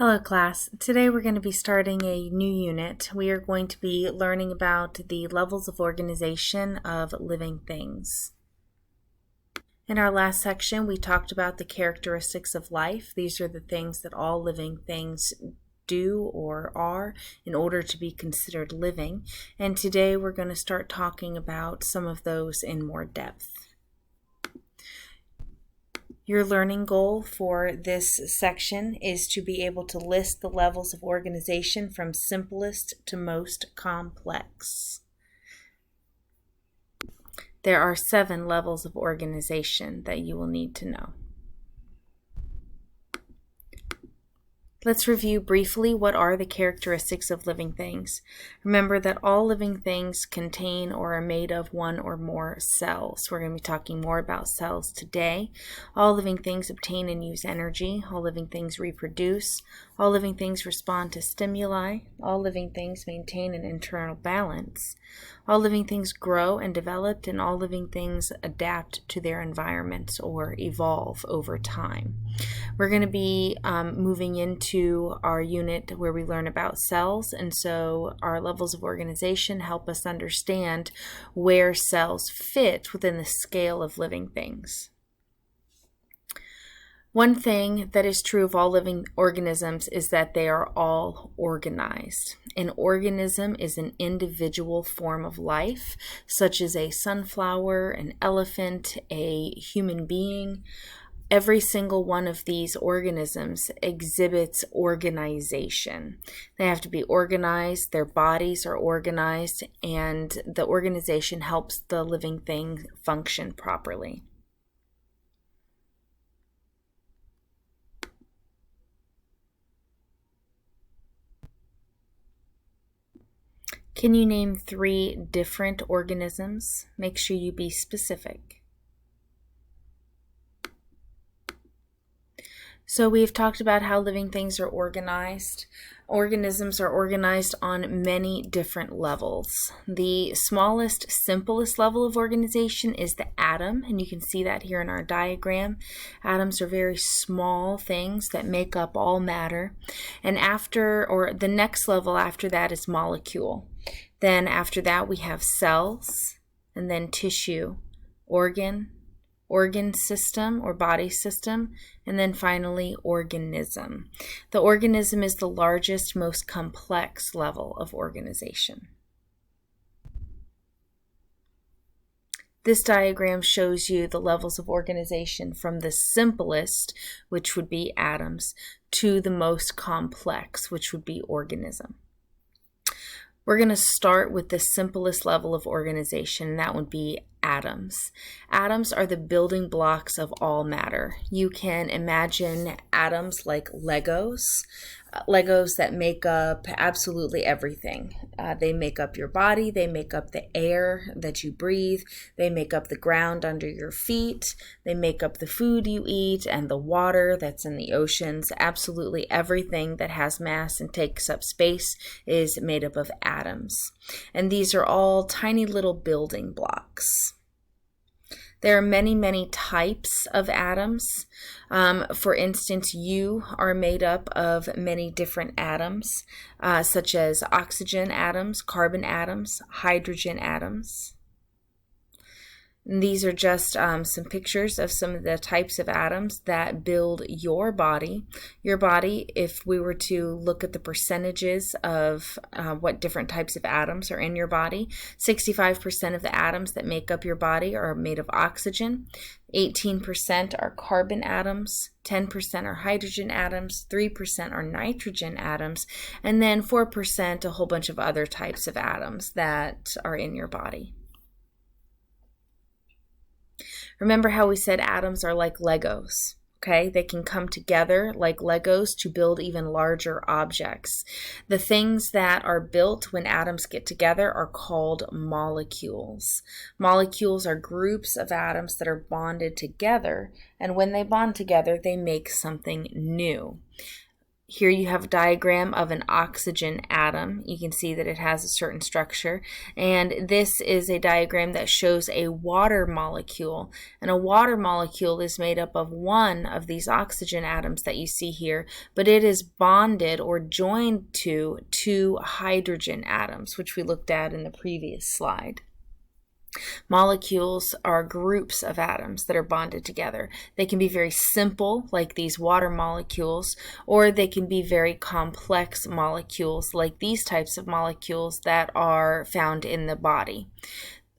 Hello class. Today we're going to be starting a new unit. We are going to be learning about the levels of organization of living things. In our last section we talked about the characteristics of life. These are the things that all living things do or are in order to be considered living. And today we're going to start talking about some of those in more depth. Your learning goal for this section is to be able to list the levels of organization from simplest to most complex. There are 7 levels of organization that you will need to know. Let's review briefly what are the characteristics of living things. Remember that all living things contain or are made of one or more cells. We're going to be talking more about cells today. All living things obtain and use energy. All living things reproduce. All living things respond to stimuli. All living things maintain an internal balance. All living things grow and develop, and all living things adapt to their environments or evolve over time. We're going to be moving into our unit where we learn about cells, and so our levels of organization help us understand where cells fit within the scale of living things. One thing that is true of all living organisms is that they are all organized. An organism is an individual form of life, such as a sunflower, an elephant, a human being. Every single one of these organisms exhibits organization. They have to be organized, their bodies are organized, and the organization helps the living thing function properly. Can you name 3 different organisms? Make sure you be specific. So we've talked about how living things are organized. Organisms are organized on many different levels. The smallest, simplest level of organization is the atom, and you can see that here in our diagram. Atoms are very small things that make up all matter. And the next level after that is molecule. Then after that we have cells, and then tissue, organ system or body system, and then finally organism. The organism is the largest, most complex level of organization. This diagram shows you the levels of organization from the simplest, which would be atoms, to the most complex, which would be organism. We're going to start with the simplest level of organization, and that would be atoms. Atoms are the building blocks of all matter. You can imagine atoms like Legos that make up absolutely everything. They make up your body, they make up the air that you breathe, they make up the ground under your feet, they make up the food you eat and the water that's in the oceans. Absolutely everything that has mass and takes up space is made up of atoms. And these are all tiny little building blocks. There are many, many types of atoms. For instance, you are made up of many different atoms, such as oxygen atoms, carbon atoms, hydrogen atoms. And these are just some pictures of some of the types of atoms that build your body. Your body, if we were to look at the percentages of what different types of atoms are in your body, 65% of the atoms that make up your body are made of oxygen, 18% are carbon atoms, 10% are hydrogen atoms, 3% are nitrogen atoms, and then 4% a whole bunch of other types of atoms that are in your body. Remember how we said atoms are like Legos, okay? They can come together like Legos to build even larger objects. The things that are built when atoms get together are called molecules. Molecules are groups of atoms that are bonded together, and when they bond together, they make something new. Here you have a diagram of an oxygen atom. You can see that it has a certain structure. And this is a diagram that shows a water molecule. And a water molecule is made up of one of these oxygen atoms that you see here, but it is bonded or joined to two hydrogen atoms, which we looked at in the previous slide. Molecules are groups of atoms that are bonded together. They can be very simple, like these water molecules, or they can be very complex molecules, like these types of molecules that are found in the body.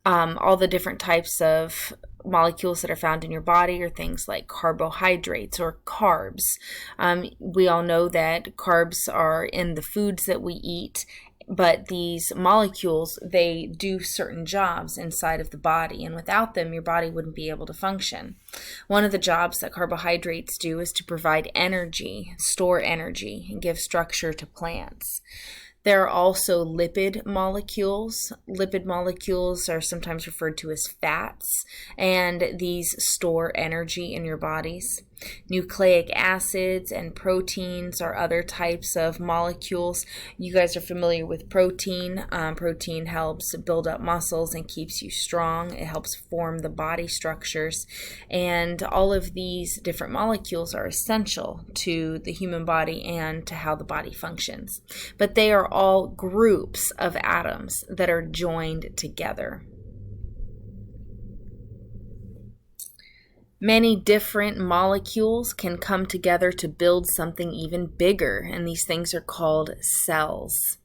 All the different types of molecules that are found in your body are things like carbohydrates or carbs. We all know that carbs are in the foods that we eat, but these molecules, they do certain jobs inside of the body, and without them, your body wouldn't be able to function. One of the jobs that carbohydrates do is to provide energy, store energy, and give structure to plants. There are also lipid molecules. Lipid molecules are sometimes referred to as fats, and these store energy in your bodies. Nucleic acids and proteins are other types of molecules. You guys are familiar with protein. Protein helps build up muscles and keeps you strong. It helps form the body structures. And all of these different molecules are essential to the human body and to how the body functions. But they are all groups of atoms that are joined together. Many different molecules can come together to build something even bigger, and these things are called cells,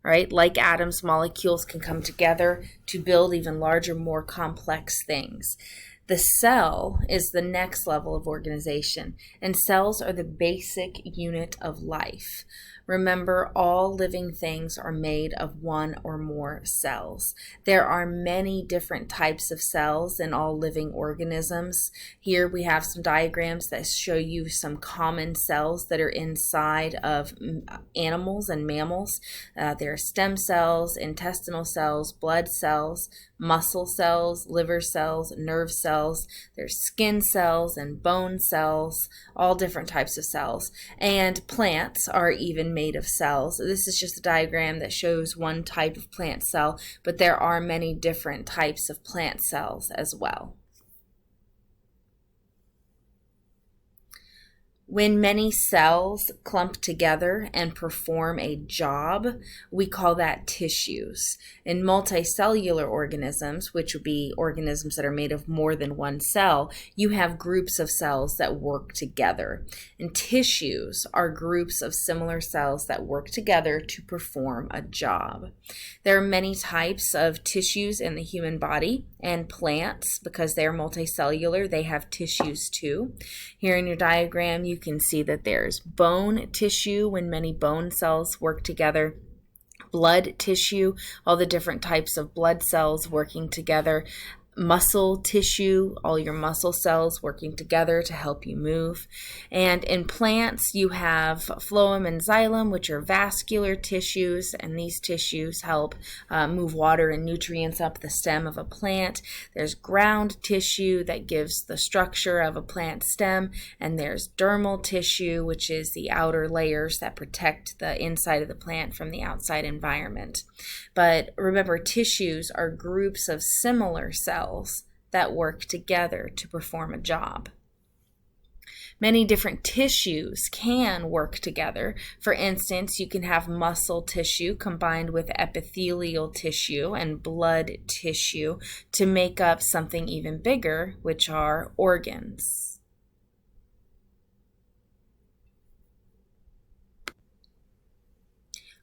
right? Like atoms, molecules can come together to build even larger, more complex things. The cell is the next level of organization, and cells are the basic unit of life. Remember, all living things are made of one or more cells. There are many different types of cells in all living organisms. Here we have some diagrams that show you some common cells that are inside of animals and mammals. There are stem cells, intestinal cells, blood cells, muscle cells, liver cells, nerve cells. There's skin cells and bone cells, all different types of cells. And plants are even made of cells. This is just a diagram that shows one type of plant cell, but there are many different types of plant cells as well. When many cells clump together and perform a job, we call that tissues. In multicellular organisms, which would be organisms that are made of more than one cell, you have groups of cells that work together. And tissues are groups of similar cells that work together to perform a job. There are many types of tissues in the human body, and plants, because they're multicellular, they have tissues too. Here in your diagram, you can see that there's bone tissue when many bone cells work together, blood tissue, all the different types of blood cells working together, muscle tissue, all your muscle cells working together to help you move. And in plants, you have phloem and xylem, which are vascular tissues, and these tissues help move water and nutrients up the stem of a plant. There's ground tissue that gives the structure of a plant stem, and there's dermal tissue, which is the outer layers that protect the inside of the plant from the outside environment. But remember, tissues are groups of similar cells that work together to perform a job. Many different tissues can work together. For instance, you can have muscle tissue combined with epithelial tissue and blood tissue to make up something even bigger, which are organs.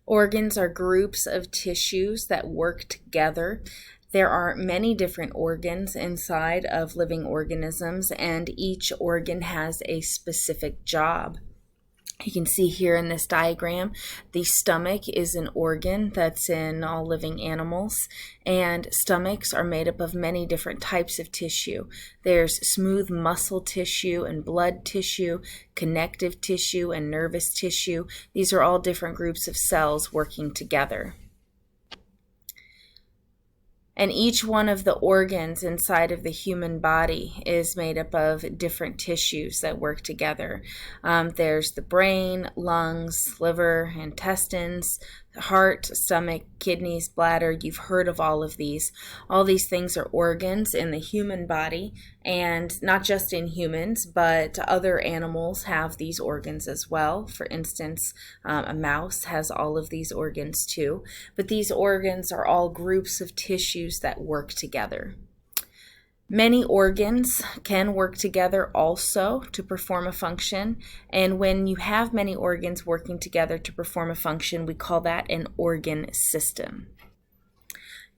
Organs are groups of tissues that work together. There are many different organs inside of living organisms, and each organ has a specific job. You can see here in this diagram, the stomach is an organ that's in all living animals, and stomachs are made up of many different types of tissue. There's smooth muscle tissue and blood tissue, connective tissue and nervous tissue. These are all different groups of cells working together. And each one of the organs inside of the human body is made up of different tissues that work together. There's the brain, lungs, liver, intestines, heart, stomach, kidneys, bladder. You've heard of all of these. All these things are organs in the human body, and not just in humans, but other animals have these organs as well. For instance, a mouse has all of these organs too. But these organs are all groups of tissues that work together. Many organs can work together also to perform a function, and when you have many organs working together to perform a function, we call that an organ system.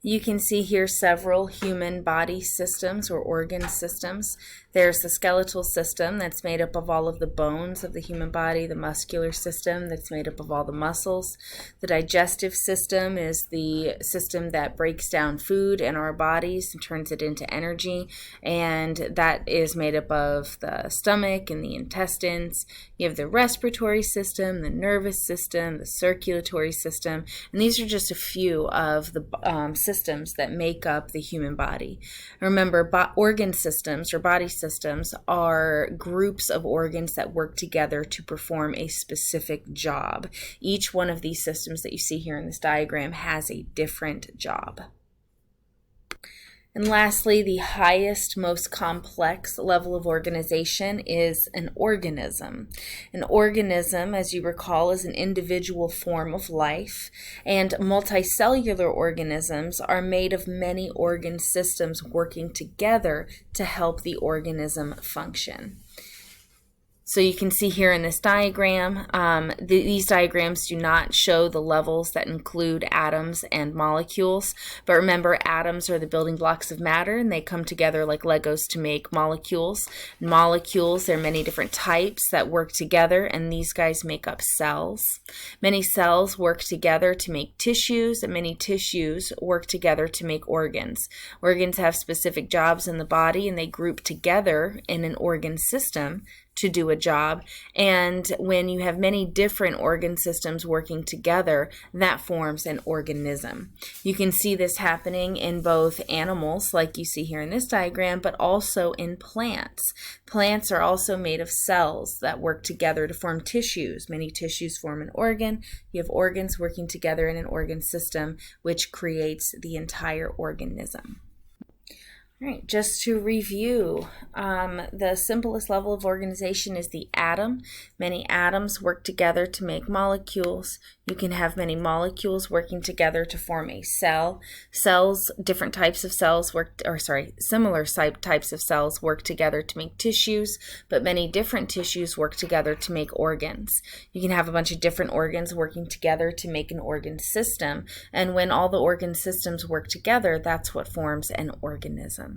You can see here several human body systems or organ systems. There's the skeletal system that's made up of all of the bones of the human body, the muscular system that's made up of all the muscles. The digestive system is the system that breaks down food in our bodies and turns it into energy, and that is made up of the stomach and the intestines. You have the respiratory system, the nervous system, the circulatory system, and these are just a few of the systems that make up the human body. Remember, organ systems or body systems are groups of organs that work together to perform a specific job. Each one of these systems that you see here in this diagram has a different job. And lastly, the highest, most complex level of organization is an organism. An organism, as you recall, is an individual form of life, and multicellular organisms are made of many organ systems working together to help the organism function. So you can see here in this diagram, these diagrams do not show the levels that include atoms and molecules. But remember, atoms are the building blocks of matter, and they come together like Legos to make molecules. Molecules, there are many different types that work together, and these guys make up cells. Many cells work together to make tissues, and many tissues work together to make organs. Organs have specific jobs in the body, and they group together in an organ system to do a job. And when you have many different organ systems working together, that forms an organism. You can see this happening in both animals, like you see here in this diagram, but also in plants. Plants are also made of cells that work together to form tissues. Many tissues form an organ. You have organs working together in an organ system, which creates the entire organism. All right, just to review, the simplest level of organization is the atom. Many atoms work together to make molecules. You can have many molecules working together to form a cell. Cells, different types of cells similar types of cells work together to make tissues, but many different tissues work together to make organs. You can have a bunch of different organs working together to make an organ system, and when all the organ systems work together, that's what forms an organism.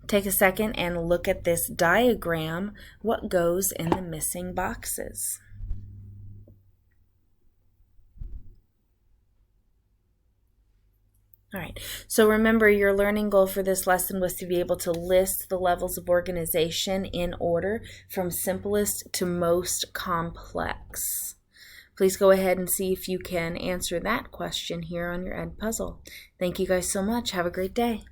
Take a second and look at this diagram. What goes in the missing boxes? All right, so remember, your learning goal for this lesson was to be able to list the levels of organization in order from simplest to most complex. Please go ahead and see if you can answer that question here on your Edpuzzle. Thank you guys so much. Have a great day.